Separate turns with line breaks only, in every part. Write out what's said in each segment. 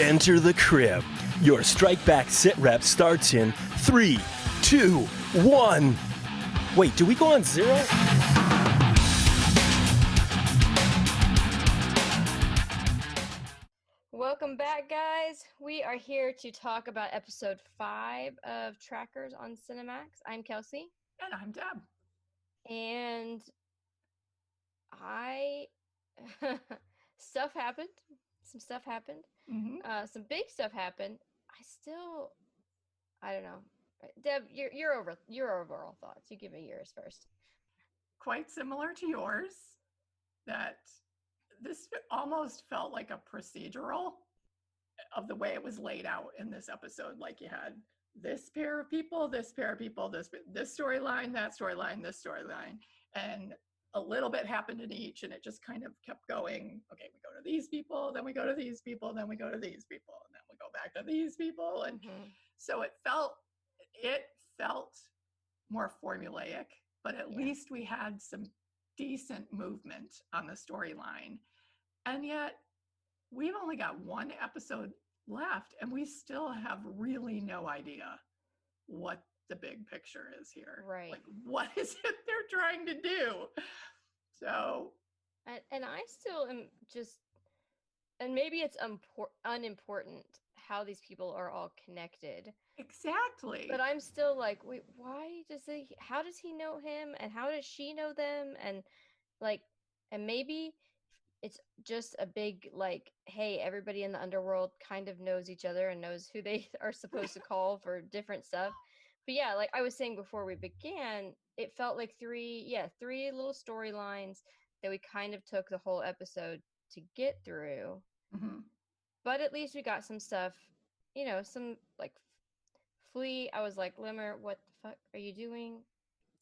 Enter the crib. Your strike back SitRep starts in 3, 2, 1. Wait, do we go on 0?
Welcome back, guys. We are here to talk about episode 5 of Trackers on Cinemax. I'm Kelsey.
And I'm Deb.
And stuff happened. Some stuff happened.
Mm-hmm.
Some big stuff happened. I don't know. Deb, your overall thoughts. You give me yours first.
Quite similar to yours, that this almost felt like a procedural of the way it was laid out in this episode. Like you had this pair of people, this storyline, that storyline, this storyline, and a little bit happened in each, and it just kind of kept going. Okay, we go to these people, then we go to these people, then we go to these people, and then we go back to these people. And so it felt more formulaic, but at least we had some decent movement on the storyline. And yet we've only got one episode left, and we still have really no idea what the big picture is here.
Right.
Like, what is it they're trying to do? So.
And I still am just, and maybe it's unimportant how these people are all connected.
Exactly.
But I'm still like, wait, how does he know him? And how does she know them? And maybe it's just a big, like, hey, everybody in the underworld kind of knows each other and knows who they are supposed to call for different stuff. But yeah, like I was saying before we began, it felt like three little storylines that we kind of took the whole episode to get through.
Mm-hmm.
But at least we got some stuff, some like Flea. I was like, Limmer, what the fuck are you doing?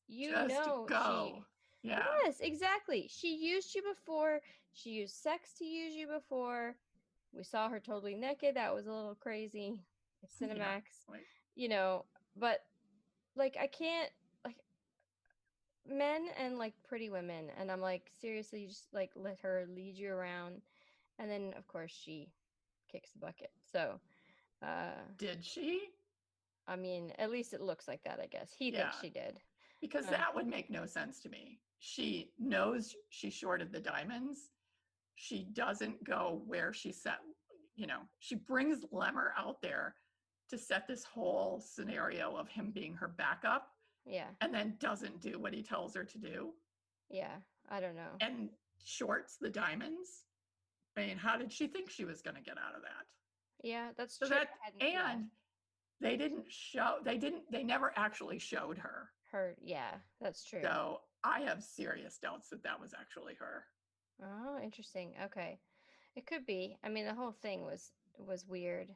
Go. Yeah.
Yes, exactly. She used you before. She used sex to use you before. We saw her totally naked. That was a little crazy. It's Cinemax.
Yeah,
but like I can't, like, men and like pretty women, and I'm like, seriously, you just like let her lead you around, and then of course she kicks the bucket. So
did she?
I mean, at least it looks like that, I guess. He thinks she did.
Because that would make no sense to me. She knows she shorted the diamonds. She doesn't go where she set, she brings Lemmer out there to set this whole scenario of him being her backup.
Yeah.
And then doesn't do what he tells her to do.
Yeah, I don't know.
And shorts the diamonents. I mean, how did she think she was going to get out of that?
Yeah, that's
so
true.
They never actually showed her.
Yeah, that's true.
So I have serious doubts that was actually her.
Oh, interesting. Okay. It could be. I mean, the whole thing was weird.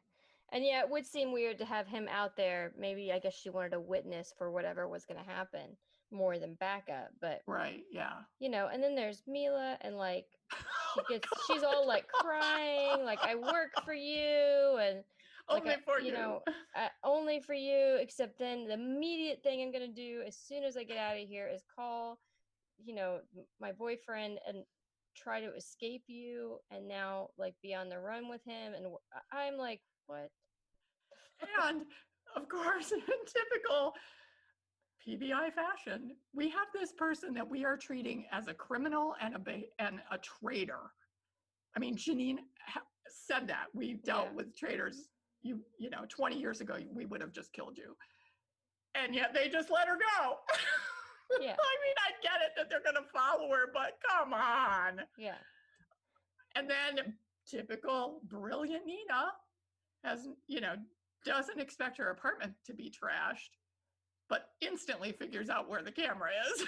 And yeah, it would seem weird to have him out there. Maybe, I guess she wanted a witness for whatever was going to happen more than backup. But
right, yeah.
And then there's Mila, and like she's all like crying, like, I work for you, and like, only for you, except then the immediate thing I'm going to do as soon as I get out of here is call, my boyfriend and try to escape you, and now like be on the run with him. And I'm like, what?
And of course, in typical PBI fashion, we have this person that we are treating as a criminal and a traitor. I mean, Janine said that. We dealt with traitors, 20 years ago, we would have just killed you. And yet they just let her go.
Yeah.
I mean, I get it that they're going to follow her, but come on.
Yeah.
And then typical brilliant Nina has, doesn't expect her apartment to be trashed, but instantly figures out where the camera is.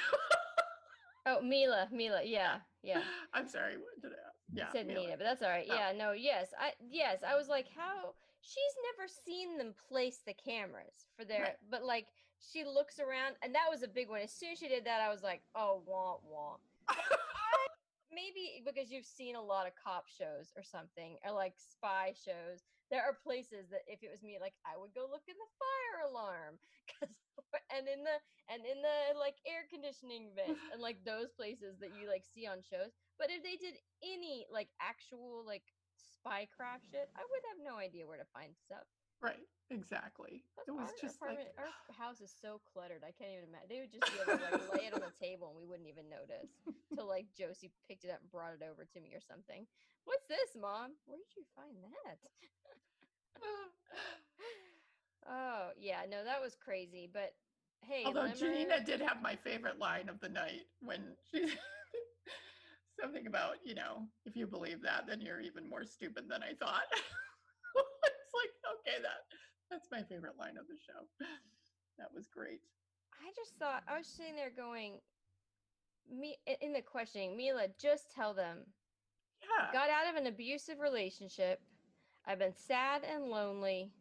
Oh, Mila, yeah.
I'm sorry, what did I? Yeah,
said Nina, but that's all right. Yeah, no, yes, I was like, how? She's never seen them place the cameras for their, right. But like, she looks around, and that was a big one. As soon as she did that, I was like, oh, wah. Maybe because you've seen a lot of cop shows or something, or like spy shows. There are places that if it was me, like, I would go look in the fire alarm, and in the like air conditioning vent, and like those places that you like see on shows. But if they did any like actual like spycraft shit, I would have no idea where to find stuff.
Right. Exactly.
Plus,
It was
our
just like,
apartment, our house is so cluttered. I can't even imagine. They would just be able to like lay it on the table and we wouldn't even notice till like Josie picked it up and brought it over to me or something. What's this, Mom? Where did you find that? Oh yeah, no, that was crazy. But hey,
although
Limmer,
Janina did have my favorite line of the night when she's something about, if you believe that, then you're even more stupid than I thought. It's like, okay, that's my favorite line of the show. That was great.
I just thought I was sitting there going, me in the questioning, Mila, just tell them.
Yeah.
Got out of an abusive relationship. I've been sad and lonely.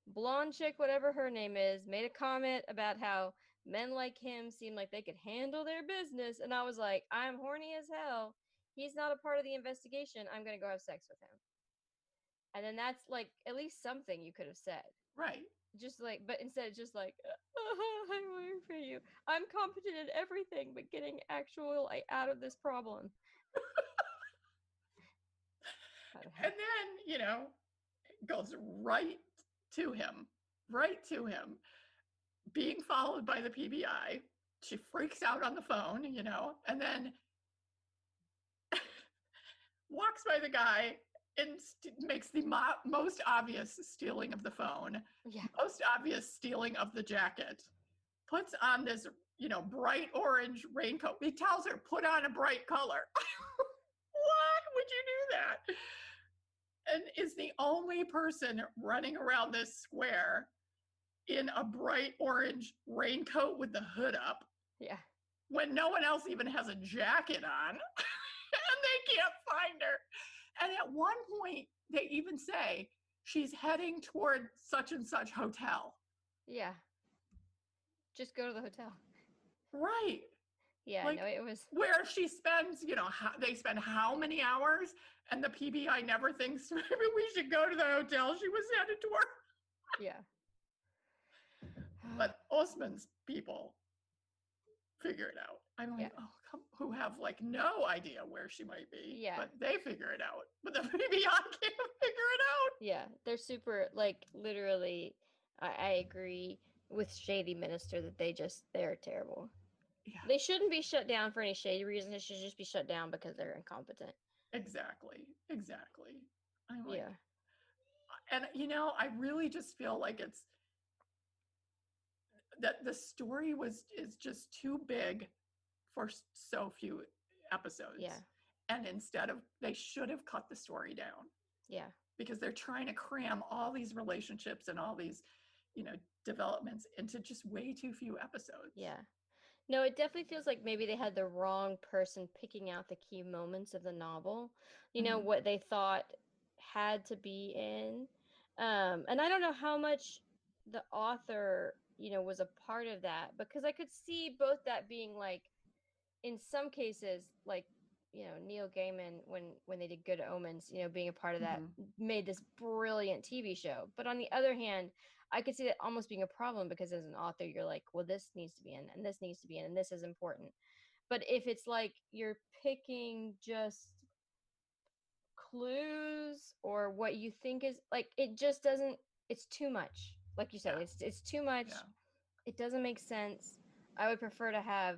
Blonde chick, whatever her name is, made a comment about how men like him seem like they could handle their business. And I was like, I'm horny as hell. He's not a part of the investigation. I'm going to go have sex with him. And then that's like at least something you could have said.
Right.
Just like, but instead, it's just like, I'm waiting for you. I'm competent at everything, but getting actual out of this problem.
And then, goes right to him, being followed by the PBI. She freaks out on the phone, and then walks by the guy and makes the most obvious stealing of the phone, most obvious stealing of the jacket, puts on this, bright orange raincoat. He tells her, put on a bright color. What would you do that? And is the only person running around this square in a bright orange raincoat with the hood up.
Yeah.
When no one else even has a jacket on. And they can't find her. And at one point, they even say she's heading toward such and such hotel.
Yeah. Just go to the hotel.
Right.
Yeah,
like,
no, it was
where she spends, they spend how many hours, and the PBI never thinks maybe we should go to the hotel she was headed toward.
Yeah.
But Osman's people figure it out. I'm like, who have like no idea where she might be.
Yeah.
But they figure it out. But the PBI can't figure it out.
Yeah, they're super, like, literally, I agree with Shady Minister that they're terrible.
Yeah.
They shouldn't be shut down for any shady reason. They should just be shut down because they're incompetent.
Exactly. I'm like,
yeah.
And, I really just feel like it's, that the story is just too big for so few episodes.
Yeah.
And they should have cut the story down.
Yeah.
Because they're trying to cram all these relationships and all these, developments into just way too few episodes.
Yeah. No, it definitely feels like maybe they had the wrong person picking out the key moments of the novel. What they thought had to be in. And I don't know how much the author, was a part of that, because I could see both that being like, in some cases, like, Neil Gaiman, when they did Good Omens, being a part of that, made this brilliant TV show. But on the other hand, I could see that almost being a problem, because as an author, you're like, well, this needs to be in, and this needs to be in, and this is important. But if it's like you're picking just clues or what you think is, like, it just doesn't, it's too much. Like you said, it's too much.
Yeah.
It doesn't make sense. I would prefer to have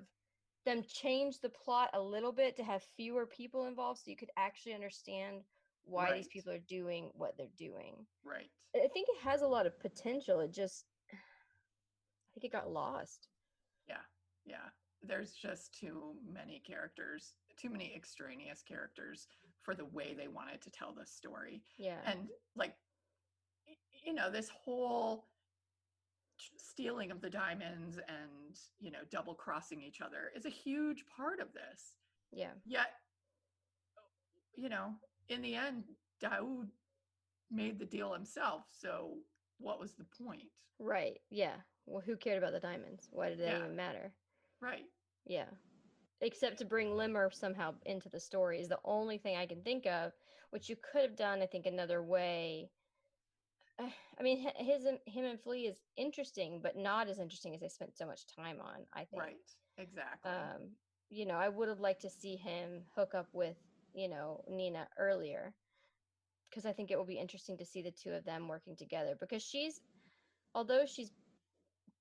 them change the plot a little bit, to have fewer people involved, so you could actually understand why these people are doing what they're doing.
Right.
I think it has a lot of potential. I think it got lost.
Yeah. There's just too many characters, too many extraneous characters for the way they wanted to tell this story.
Yeah.
And like, this whole stealing of the diamonds and, double crossing each other is a huge part of this.
Yeah.
Yet, in the end, Daoud made the deal himself. So what was the point?
Right. Yeah. Well, who cared about the diamonds? Why did that even matter?
Right.
Yeah. Except to bring Limmer somehow into the story is the only thing I can think of, which you could have done, I think, another way. I mean, him and Flea is interesting, but not as interesting as they spent so much time on, I think.
Right. Exactly.
I would have liked to see him hook up with, Nina earlier. because I think it will be interesting to see the two of them working together, because although she's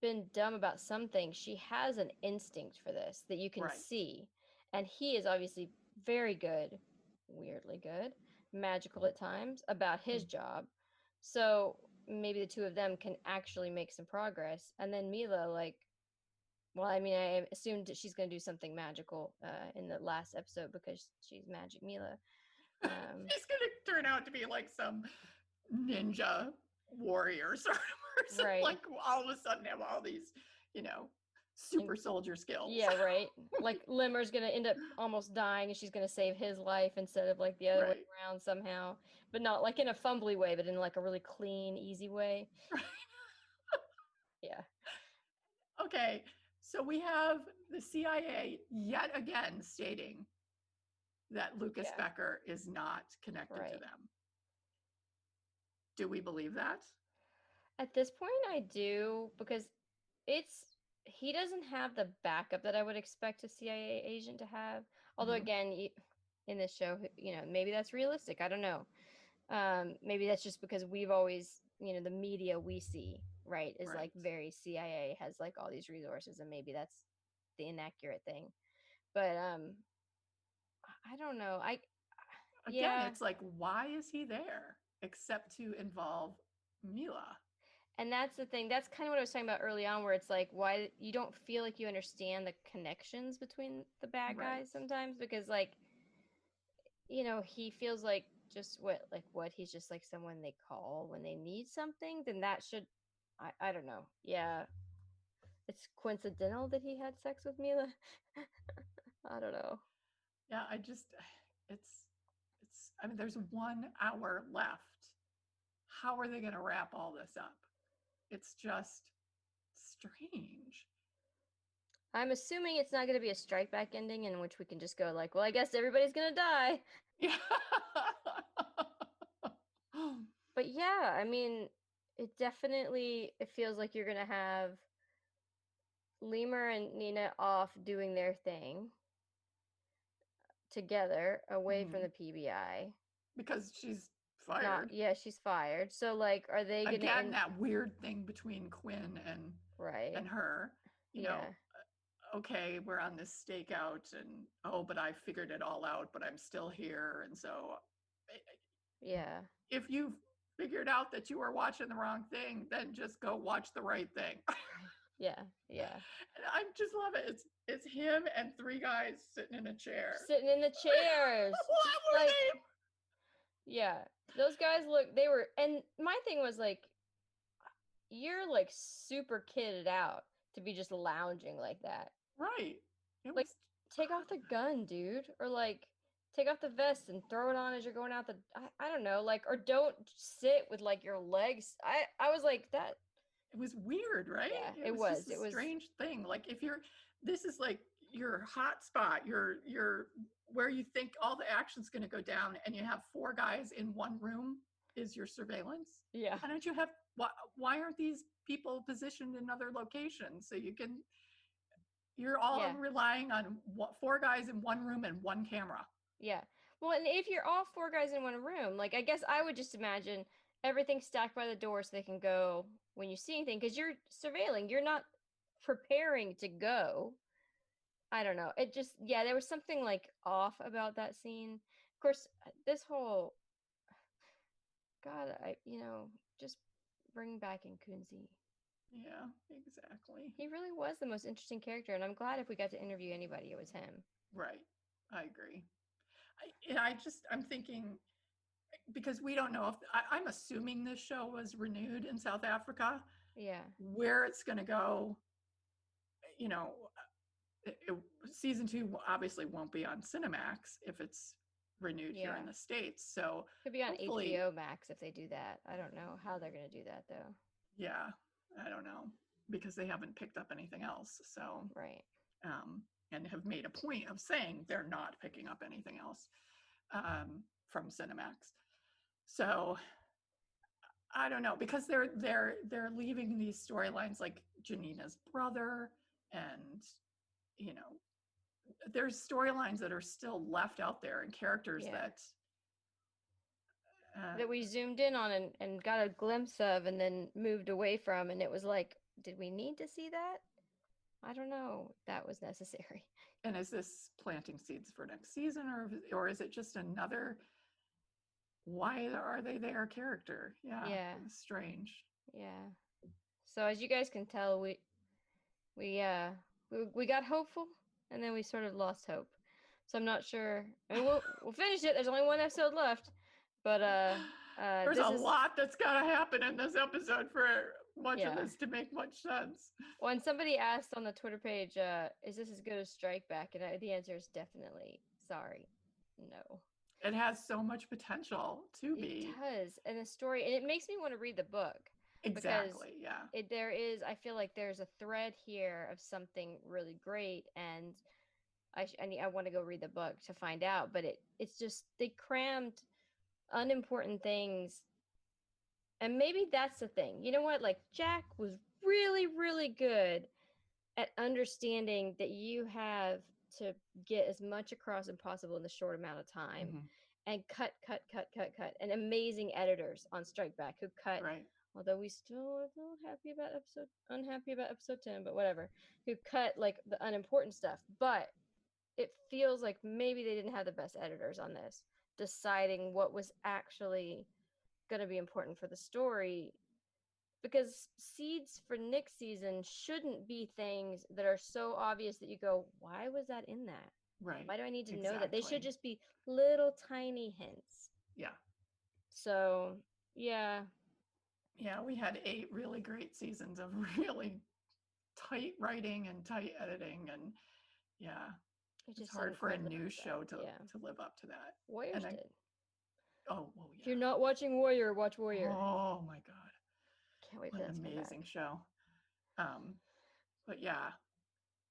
been dumb about some things, she has an instinct for this that you can
Right.
see. And he is obviously very good, weirdly good, magical at times about his job. So maybe the two of them can actually make some progress. And then Mila, like, well, I mean, I assumed that she's going to do something magical in the last episode because she's Magic Mila.
She's going to turn out to be like some ninja warrior sort of person.
Right.
Like all of a sudden have all these, super soldier skills.
Yeah, right. Like Limmer's gonna end up almost dying, and she's gonna save his life instead of like the other way around somehow, but not like in a fumbly way, but in like a really clean, easy way.
Right.
Yeah.
Okay, so we have the CIA yet again stating that Lucas Becker is not connected to them. Do we believe that?
At this point, I do, because he doesn't have the backup that I would expect a CIA agent to have. Although, again, in this show, maybe that's realistic. I don't know. Maybe that's just because we've always, the media we see, right, is like very CIA, has like all these resources, and maybe that's the inaccurate thing. But I don't know.
Again, it's like, why is he there except to involve Mila?
And that's the thing. That's kind of what I was talking about early on, where it's like, why you don't feel like you understand the connections between the bad guys sometimes, because like, he feels like just what he's just like someone they call when they need something. Then that should, I don't know. Yeah, it's coincidental that he had sex with Mila. I don't know.
Yeah, I mean, there's 1 hour left. How are they going to wrap all this up? It's just strange.
I'm assuming it's not going to be a strike back ending in which we can just go like, well, I guess everybody's going to die.
Yeah.
But yeah, I mean, it feels like you're going to have Lemur and Nina off doing their thing together away from the PBI.
Because she's fired.
She's fired. So like, are they going to
again that weird thing between Quinn and her? Okay, we're on this stakeout, and but I figured it all out, but I'm still here, and so if you figured out that you were watching the wrong thing, then just go watch the right thing.
Yeah.
And I just love it. It's him and 3 guys sitting in a chair.
Sitting in the chairs.
What were they?
Yeah. Those guys and my thing was like, you're like super kitted out to be just lounging like that.
Right.
Like, take off the gun, dude. Or like, take off the vest and throw it on as you're going out I don't know, like, or don't sit with like your legs. I was like that.
It was weird, right?
Yeah,
it was just a strange thing. Like, if this is like your hot spot, your where you think all the action's going to go down, and you have 4 guys in one room is your surveillance.
Yeah.
Why don't you have? Why aren't these people positioned in other locations so you can? You're all relying on 4 guys in one room and 1 camera.
Yeah. Well, and if you're all 4 guys in one room, like, I guess I would just imagine everything stacked by the door so they can go when you see anything, because you're surveilling. You're not preparing to go. I don't know. It just, there was something like off about that scene. Of course, this whole, God, just bring back in Kunzi.
Yeah, exactly.
He really was the most interesting character, and I'm glad if we got to interview anybody, it was him.
Right. I agree. I'm thinking, because we don't know if, I'm assuming this show was renewed in South Africa.
Yeah.
Where it's going to go, season 2 obviously won't be on Cinemax if it's renewed here in the States. So
could be on HBO Max if they do that. I don't know how they're going to do that though.
Yeah, I don't know, because they haven't picked up anything else. So
right.
And have made a point of saying they're not picking up anything else from Cinemax. So I don't know, because they're leaving these storylines like Janina's brother, and there's storylines that are still left out there, and characters that
that we zoomed in on and got a glimpse of and then moved away from, and it was like, did we need to see that? I don't know if that was necessary.
And is this planting seeds for next season, or is it just another why are they there character?
Yeah.
Strange.
Yeah. So as you guys can tell, we got hopeful and then we sort of lost hope. So I'm not sure. I mean, we'll finish it. There's only one episode left, but
there's a lot that's got to happen in this episode for much of this to make much sense.
When somebody asked on the Twitter page, is this as good as Strike Back? And the answer is definitely sorry, no.
It has so much potential to be.
It does, and the story, and it makes me want to read the book.
Exactly. Yeah.
There is. I feel like there's a thread here of something really great, and I want to go read the book to find out. But it's just they crammed unimportant things, and maybe that's the thing. You know what? Like Jack was really, really good at understanding that you have to get as much across as possible in the short amount of time, and cut, and amazing editors on Strike Back who cut.
Right.
Although we still are a little unhappy about episode 10, but whatever. Who cut like the unimportant stuff. But it feels like maybe they didn't have the best editors on this, deciding what was actually going to be important for the story. Because seeds for next season shouldn't be things that are so obvious that you go, why was that in that?
Right.
Why do I need to know that? They should just be little tiny hints.
Yeah.
So, yeah.
Yeah, we had 8 really great seasons of really tight writing and tight editing, and it's hard for a new show to live up to that.
Warriors did.
Oh, well, yeah.
If you're not watching Warrior, watch Warrior.
Oh my God.
Can't wait
for
that.
An amazing show. But yeah,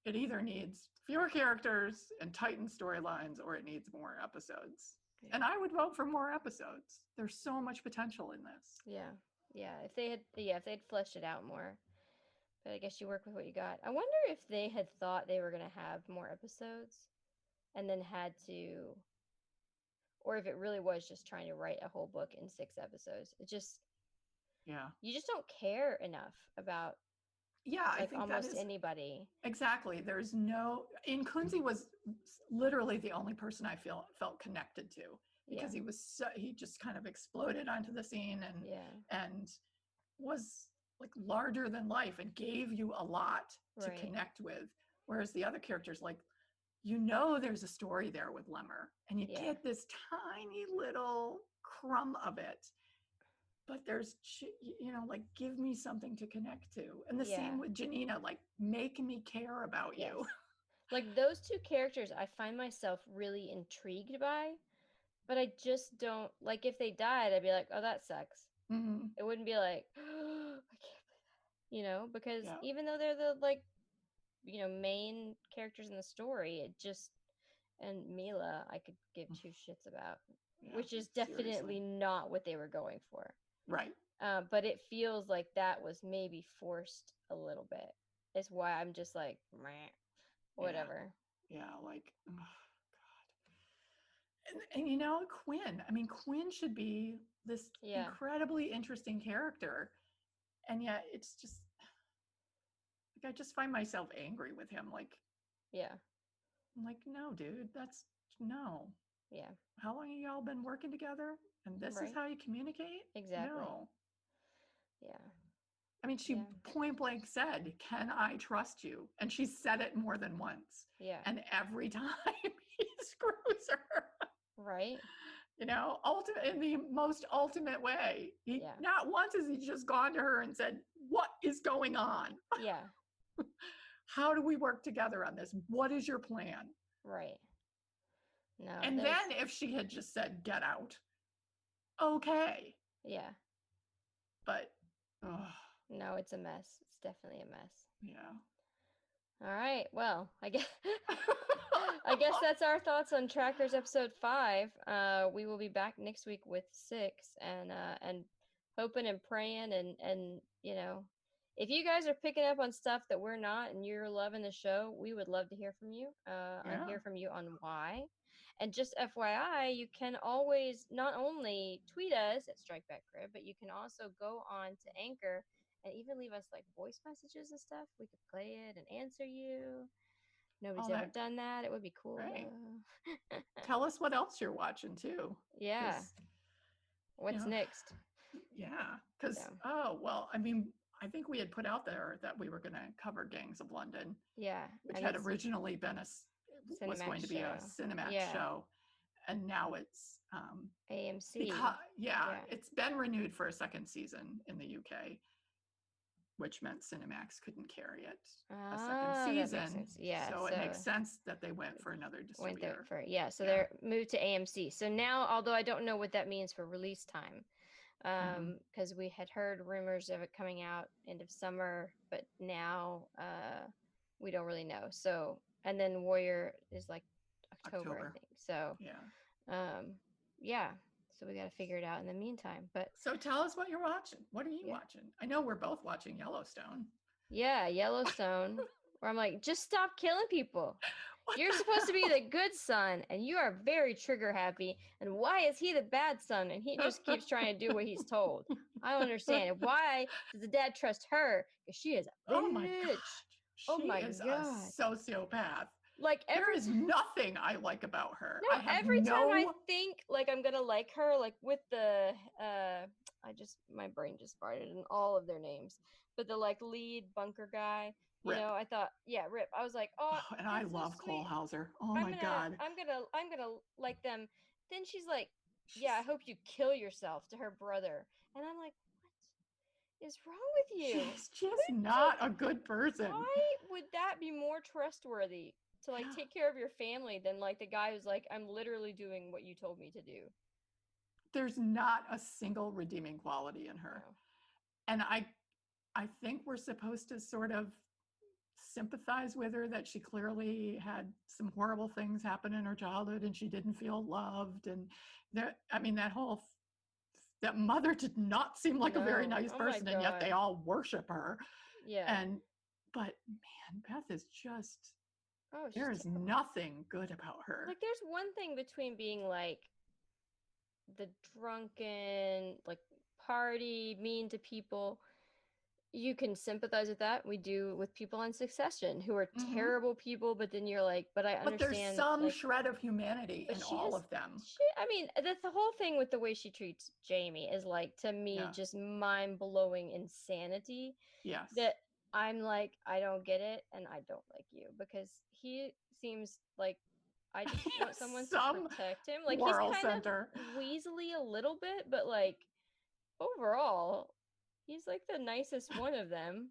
it either needs fewer characters and tightened storylines, or it needs more episodes. Yeah. And I would vote for more episodes. There's so much potential in this.
Yeah. Yeah, if they had fleshed it out more. But I guess you work with what you got. I wonder if they had thought they were going to have more episodes and then had to, or if it really was just trying to write a whole book in 6 episodes. It just, you just don't care enough about
I think
almost anybody.
Exactly. There's no, and Kunze was literally the only person I felt connected to. Because he just kind of exploded onto the scene and was like larger than life and gave you a lot to connect with. Whereas the other characters, like, there's a story there with Lemmer, and you get this tiny little crumb of it, but there's, like, give me something to connect to. And the same with Janina, like, make me care about you.
Like those 2 characters, I find myself really intrigued by. But I just don't, like, if they died, I'd be like, oh, that sucks. It wouldn't be like, oh, I can't believe that. Because even though they're the, like, main characters in the story, it just, and Mila, I could give 2 shits about, which is definitely not what they were going for.
Right.
But it feels like that was maybe forced a little bit. It's why I'm just like, meh, whatever.
Yeah, like, And Quinn. I mean, Quinn should be this incredibly interesting character. And yet it's just, like, I just find myself angry with him. Like, I'm like, no, dude, no.
Yeah.
How long have y'all been working together? And this is how you communicate?
Exactly.
No.
Yeah.
I mean, she point blank said, can I trust you? And she said it more than once.
Yeah.
And every time he screws her.
Right.
In the most ultimate way. Not once has he just gone to her and said, what is going on?
Yeah.
How do we work together on this? What is your plan?
Right. No.
And then if she had just said, get out. Okay.
Yeah.
But,
no, it's a mess. It's definitely a mess.
Yeah.
All right. Well, I guess that's our thoughts on Trackers episode 5. We will be back next week with 6, and hoping and praying and if you guys are picking up on stuff that we're not and you're loving the show, we would love to hear from you. And hear from you on why. And just FYI, you can always not only tweet us at StrikebackCrib, but you can also go on to Anchor and even leave us like voice messages and stuff. We could play it and answer you. Nobody's ever done that. It would be cool.
Right. Tell us what else you're watching too.
Yeah. What's next?
Yeah. Because, I mean, I think we had put out there that we were going to cover Gangs of London.
Yeah.
Which had originally been was going to be a Cinemax show. And now it's
AMC.
It's been renewed for a second season in the UK, which meant Cinemax couldn't carry it a second season.
Yeah,
so it makes sense that they went for another distributor.
They're moved to AMC. So now, although I don't know what that means for release time, because we had heard rumors of it coming out end of summer, but now we don't really know. So, and then Warrior is like October. I think. So so we got to figure it out in the meantime. But
so tell us what you're watching. What are you watching? I know we're both watching Yellowstone.
Yeah, Yellowstone. Where I'm like, just stop killing people. You're supposed to be the good son, and you are very trigger happy. And why is he the bad son? And he just keeps trying to do what he's told. I don't understand. Why does the dad trust her? Because she is a bitch.
Oh my god. She is a sociopath.
Like
there is nothing I like about her.
No, every time I think like I'm gonna like her, like with the my brain just farted in all of their names. But the like lead bunker guy, you know, I thought, Rip. I was like,
and I love so Cole Hauser. Oh my god.
I'm gonna like them. Then she's like, I hope you kill yourself to her brother. And I'm like, what is wrong with you?
She's just not a good person.
Why would that be more trustworthy? To like take care of your family than like the guy who's like, I'm literally doing what you told me to do.
There's not a single redeeming quality in her. No. And I think we're supposed to sort of sympathize with her that she clearly had some horrible things happen in her childhood and she didn't feel loved. And that mother did not seem like a very nice person, and yet they all worship her.
Yeah.
But man, Beth is just there is nothing good about her.
Like there's one thing between being like the drunken, like party, mean to people. You can sympathize with that. We do with people on Succession who are terrible people, but then you're like, but I understand.
But there's some shred of humanity in all of them.
I mean, that's the whole thing with the way she treats Jamie is like, to me, just mind-blowing insanity.
Yes.
That I'm like, I don't get it, and I don't like you, because he seems like I just want someone to protect him. Like he's kind of weaselly a little bit, but like overall, he's like the nicest one of them.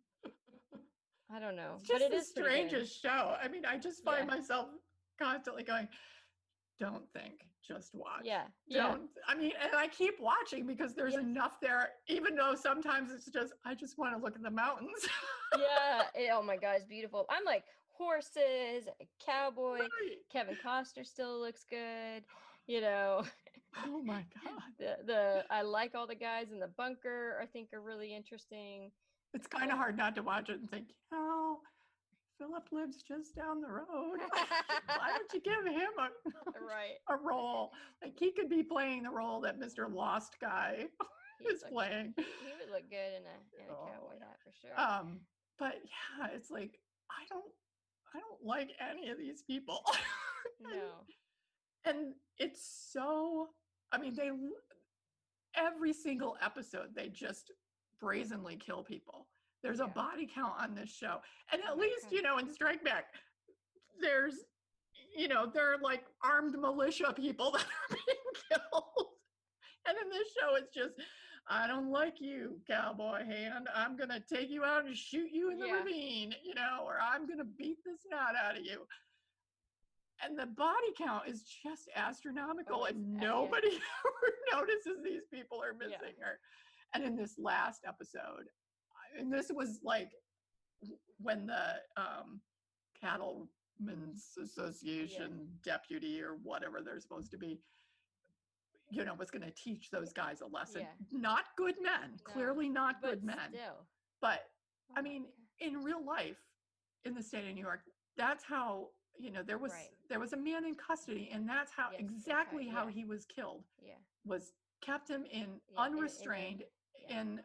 I don't know,
it's just but it is the strangest show. I mean, I just find myself constantly going, "Don't think, just watch." Don't. I mean, and I keep watching because there's enough there. Even though sometimes it's just, I just want to look at the mountains.
Oh my God, it's beautiful. I'm like horses, a cowboy. Right. Kevin Costner still looks good. You know.
Oh my God.
I like all the guys in the bunker. I think are really interesting.
It's kind of hard not to watch it and think, Philip lives just down the road. Why don't you give him a role? Like he could be playing the role that Mr. Lost guy is playing.
He would look good in a cowboy hat for sure.
But it's like I don't like any of these people.
No.
And it's so, I mean, every single episode, they just brazenly kill people. There's a body count on this show. And at least, in Strike Back, there are like armed militia people that are being killed. And in this show, it's just, I don't like you, cowboy hand. I'm going to take you out and shoot you in the ravine, or I'm going to beat the snot out of you. And the body count is just astronomical, and nobody ever notices these people are missing her. And in this last episode, and this was like when the Cattlemen's Association deputy or whatever they're supposed to be, was going to teach those guys a lesson. Not good men, clearly not good men.
Still.
But I mean, in real life, in the state of New York, that's how, there was
Right.
there was a man in custody, and that's how
Yes,
exactly how
yeah.
he was killed.
Yeah.
Was kept him in
Yeah,
unrestrained
yeah.
in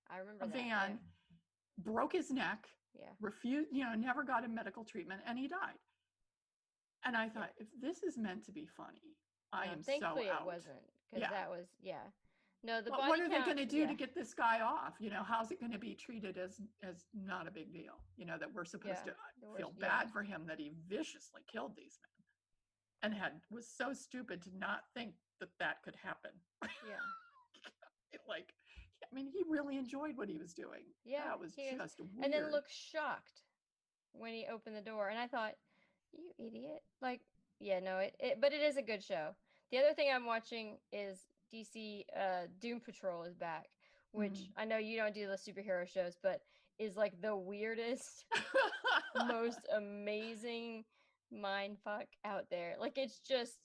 I remember
a
that.
van, broke his neck,
Yeah.
refused, never got him medical treatment, and he died. And I thought, if this is meant to be funny, I am so
thankfully
out.
it wasn't, because that was No, the
But
body
what are they
count,
going to do to get this guy off? How's it going to be treated as not a big deal? That we're supposed to feel bad for him that he viciously killed these men and was so stupid to not think that could happen.
Yeah.
He really enjoyed what he was doing.
Yeah,
that was just weird.
And then looked shocked when he opened the door, and I thought, you idiot. But it is a good show. The other thing I'm watching is DC Doom Patrol is back, which I know you don't do the superhero shows, but is like the weirdest, most amazing mindfuck out there. It's just,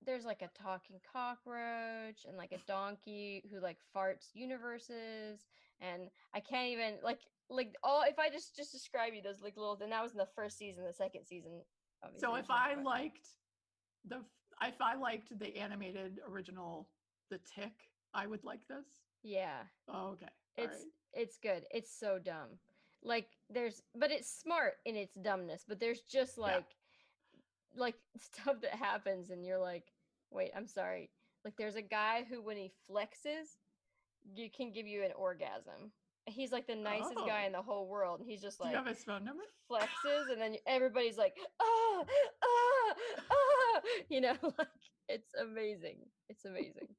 there's like a talking cockroach and like a donkey who like farts universes, and I can't even all, if I just describe you those little, and that was in the first season. The second season, obviously.
So if I liked the animated original The Tick, I would like this.
Yeah.
Oh, okay.
It's good. It's so dumb. But it's smart in its dumbness, but there's just stuff that happens and you're like, wait, I'm sorry. There's a guy who, when he flexes, can give you an orgasm. He's like the nicest guy in the whole world, and he's just like,
do you have his phone number?
Flexes, and then everybody's like, it's amazing. It's amazing.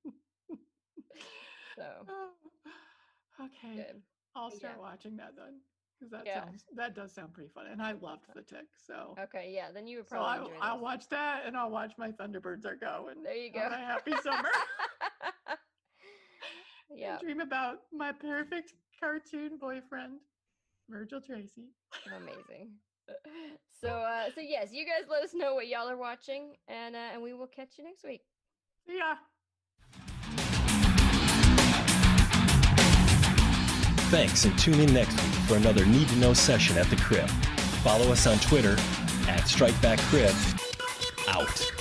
So
okay,
good.
I'll start watching that then, because that does sound pretty fun, and I loved The Tick. So
okay, yeah, then you would probably enjoy
I'll watch that, and I'll watch My Thunderbirds Are Going.
There you go.
Have a happy summer.
Yeah.
Dream about my perfect cartoon boyfriend, Virgil Tracy.
Amazing. So yes, you guys let us know what y'all are watching, and we will catch you next week.
See ya.
Thanks, and tune in next week for another Need to Know session at the Crib. Follow us on Twitter @StrikebackCrib. Out.